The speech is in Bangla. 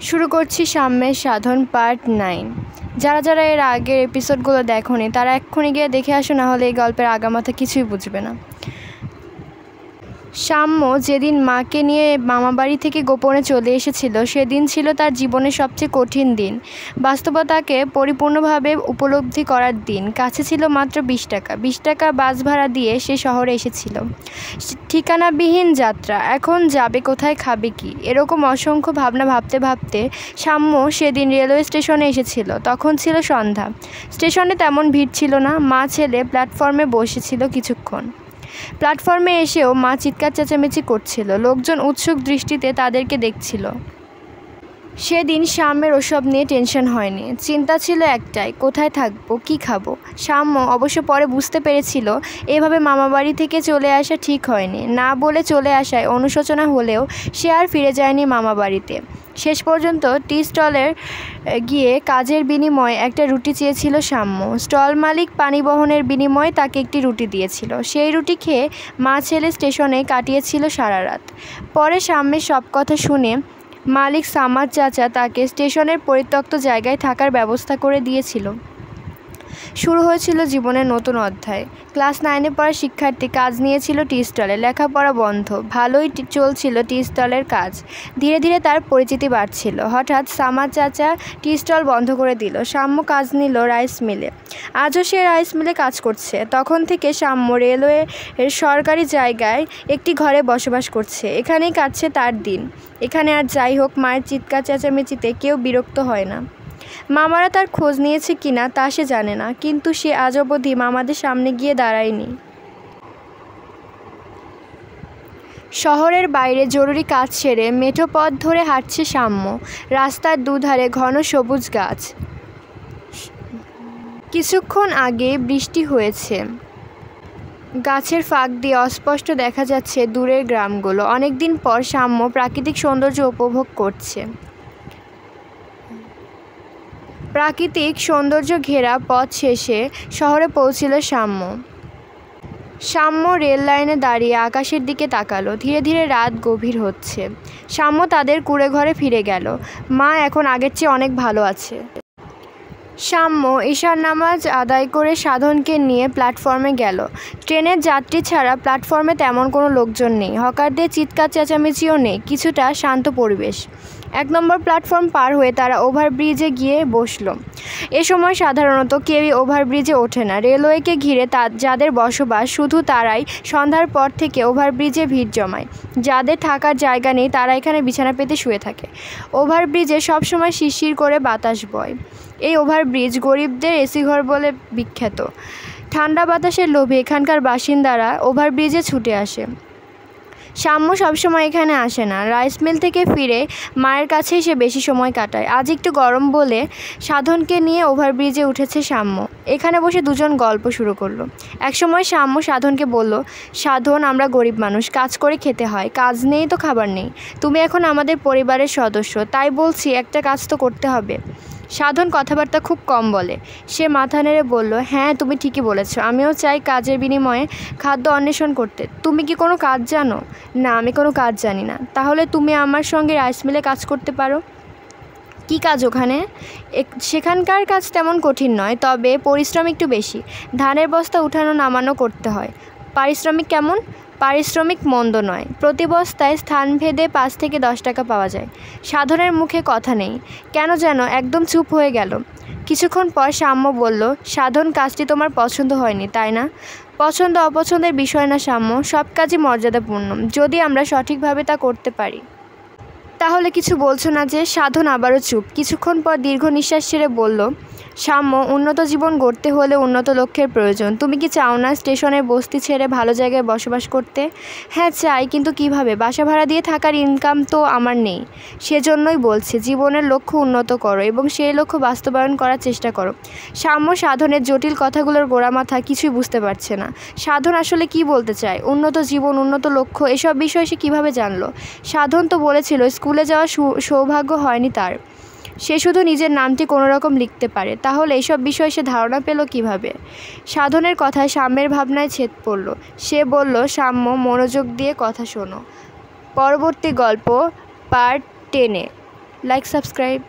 শুরু করছি সাম্যের সাধন পার্ট 9। যারা যারা এর আগের এপিসোডগুলো দেখোনি তারা এক্ষুনি গিয়ে দেখে আসো, না হলে এই গল্পের আগামাথা কিছুই বুঝবে না। সাম্য যেদিন মাকে নিয়ে মামাবাড়ি থেকে গোপনে চলে এসেছিল সেদিন ছিল তার জীবনের সবচেয়ে কঠিন দিন, বাস্তবতাকে পরিপূর্ণভাবে উপলব্ধি করার দিন। কাছে ছিল মাত্র 20 টাকা। 20 টাকা বাস ভাড়া দিয়ে সে শহরে এসেছিল। ঠিকানাবিহীন যাত্রা, এখন যাবে কোথায়, খাবে কি, এরকম অসংখ্য ভাবনা ভাবতে ভাবতে সাম্য সেদিন রেলওয়ে স্টেশনে এসেছিল। তখন ছিল সন্ধ্যা। স্টেশনে তেমন ভিড় ছিল না। মা ছেলে প্ল্যাটফর্মে বসেছিল কিছুক্ষণ। প্ল্যাটফর্মে এসেও মা চিৎকার চেঁচামেচি করছিল। লোকজন উৎসুক দৃষ্টিতে তাদেরকে দেখছিল। সেদিন সাম্যের ওসব নিয়ে টেনশন হয়নি। চিন্তা ছিল একটাই, কোথায় থাকবো, কি খাবো। সাম্য অবশ্য পরে বুঝতে পেরেছিল এভাবে মামাবাড়ি থেকে চলে আসা ঠিক হয়নি। না বলে চলে আসায় অনুশোচনা হলেও সে আর ফিরে যায়নি মামাবাড়িতে। শেষ পর্যন্ত টি স্টলের গিয়ে কাজের বিনিময়ে একটা রুটি চেয়েছিল সাম্য। স্টল মালিক পানি বহনের বিনিময়ে তাকে একটি রুটি দিয়েছিল। সেই রুটি খেয়ে মা ছেলে স্টেশনে কাটিয়েছিল সারা রাত। পরে সাম্যের সব কথা শুনে মালিক সামাদ চাচা তাকে স্টেশনের পরিত্যক্ত জায়গায় থাকার ব্যবস্থা করে দিয়েছিল। শুরু হয়েছিল জীবনের নতুন অধ্যায়। ক্লাস 9-এ পড়া শিক্ষার্থী কাজ নিয়েছিল টি স্টলে। লেখাপড়া বন্ধ, ভালোই চলছিল টি স্টলের কাজ। ধীরে ধীরে তার পরিচিতি বাড়ছিল। হঠাৎ সামাদ চাচা টি স্টল বন্ধ করে দিল। সাম্য কাজ নিল রাইস মিলে। আজও সে রাইস মিলে কাজ করছে। তখন থেকে সাম্য রেলওয়ের সরকারি জায়গায় একটি ঘরে বসবাস করছে। এখানেই কাটছে তার দিন। এখানে আর যাই হোক, মায়ের চিৎকার চেঁচামেচিতে কেউ বিরক্ত হয় না। মামারা তার খোঁজ নিয়েছে কিনা তা সে জানে না, কিন্তু সে আজ অবধি মামাদের সামনে গিয়ে দাঁড়ায়নি। শহরের বাইরে জরুরি কাজ সেরে মেঠো পথ ধরে হাঁটছে সাম্য। রাস্তার দুধারে ঘন সবুজ গাছ। কিছুক্ষণ আগে বৃষ্টি হয়েছে। গাছের ফাঁক দিয়ে অস্পষ্ট দেখা যাচ্ছে দূরের গ্রামগুলো। অনেকদিন পর সাম্য প্রাকৃতিক সৌন্দর্য উপভোগ করছে। প্রাকৃতিক সৌন্দর্য ঘেরা পথ শেষে শহরে পৌঁছিল সাম্য। সাম্য রেল লাইনে দাঁড়িয়ে আকাশের দিকে তাকালো। ধীরে ধীরে রাত গভীর হচ্ছে। সাম্য তাদের কুঁড়ে ঘরে ফিরে গেল। মা এখন আগের চেয়ে অনেক ভালো আছে। সাম্য ঈশার নামাজ আদায় করে সাধনকে নিয়ে প্ল্যাটফর্মে গেল। ট্রেনের যাত্রী ছাড়া প্ল্যাটফর্মে তেমন কোনো লোকজন নেই। হকারদের চিৎকার চেঁচামেচিও নেই। কিছুটা শান্ত পরিবেশ। 1 নম্বর প্ল্যাটফর্ম পার হয়ে তারা ওভারব্রিজে গিয়ে বসলো। এ সময় সাধারণত কেউই ওভারব্রিজে ওঠে না। রেলওয়েকে ঘিরে যাদের বসবাস শুধু তারাই সন্ধ্যার পর থেকে ওভারব্রিজে ভিড় জমায়। যাদের থাকার জায়গা নেই তারা এখানে বিছানা পেতে শুয়ে থাকে। ওভারব্রিজে সবসময় শিরশির করে বাতাস বয়। এই ওভারব্রিজ গরিবদের এসি ঘর বলে বিখ্যাত। ঠান্ডা বাতাসের লোভে এখানকার বাসিন্দারা ওভারব্রিজে ছুটে আসে। সাম্য সবসময় এখানে আসে না। রাইস মিল থেকে ফিরে মায়ের কাছেই সে বেশি সময় কাটায়। আজ একটু গরম বলে সাধনকে নিয়ে ওভারব্রিজে উঠেছে সাম্য। এখানে বসে দুজন গল্প শুরু করলো। একসময় সাম্য সাধনকে বলল, সাধন, আমরা গরিব মানুষ, কাজ করে খেতে হয়, কাজ নেই তো খাবার নেই। তুমি এখন আমাদের পরিবারের সদস্য, তাই বলছি একটা কাজ তো করতে হবে। সাধন কথাবার্তা খুব কম বলে। সে মাথা নেড়ে বলল, হ্যাঁ তুমি ঠিকই বলেছ, আমিও চাই কাজের বিনিময়ে খাদ্য অন্বেষণ করতে। তুমি কি কোনো কাজ জানো? না, আমি কোনো কাজ জানি না। তাহলে তুমি আমার সঙ্গে রাইস মিলে কাজ করতে পারো। কি কাজ ওখানে? সেখানকার কাজ তেমন কঠিন নয়, তবে পরিশ্রম একটু বেশি। ধানের বস্তা উঠানো নামানো করতে হয়। পারিশ্রমিক কেমন? পারিশ্রমিক মন্দ নয়। প্রতি বস্তায় স্থানভেদে 5 থেকে 10 টাকা পাওয়া যায়। সাধনের মুখে কথা নেই। কেন যেন একদম চুপ হয়ে গেল। কিছুক্ষণ পর সাম্য বলল, সাধন, কাজটি তোমার পছন্দ হয়নি, তাই না? পছন্দ অপছন্দের বিষয় না সাম্য, সব কাজই মর্যাদাপূর্ণ যদি আমরা সঠিকভাবে তা করতে পারি। তাহলে কিছু বলছো না যে? সাধন আবারও চুপ। কিছুক্ষণ পর দীর্ঘ নিঃশ্বাস ছেড়ে বলল, সাম্য, উন্নত জীবন গড়তে হলে উন্নত লক্ষ্যের প্রয়োজন। তুমি কি চাও না স্টেশনের বস্তি ছেড়ে ভালো জায়গায় বসবাস করতে? হ্যাঁ চাই, কিন্তু কিভাবে? বাসা ভাড়া দিয়ে থাকার ইনকাম তো আমার নেই। সেজন্যই বলছি, জীবনের লক্ষ্য উন্নত করো এবং সেই লক্ষ্য বাস্তবায়ন করার চেষ্টা করো। সাম্য সাধনের জটিল কথাগুলোর গোড়ামাথা কিছুই বুঝতে পারছে না। সাধন আসলে কি বলতে চায়? উন্নত জীবন, উন্নত লক্ষ্য, এসব বিষয় সে কীভাবে জানলো? সাধন তো বলেছিল স্কুলে যাওয়ার সৌভাগ্য হয়নি তার। সে শুধু নিজের নামটি কোনোরকম লিখতে পারে। তাহলে এইসব বিষয়ে সে ধারণা পেল কিভাবে? সাধনের কথায় সাম্যের ভাবনায় ছেদ পড়ল। সে বলল, সাম্য, মনোযোগ দিয়ে কথা শোনো। পরবর্তী গল্প পার্ট 10-এ। Like subscribe.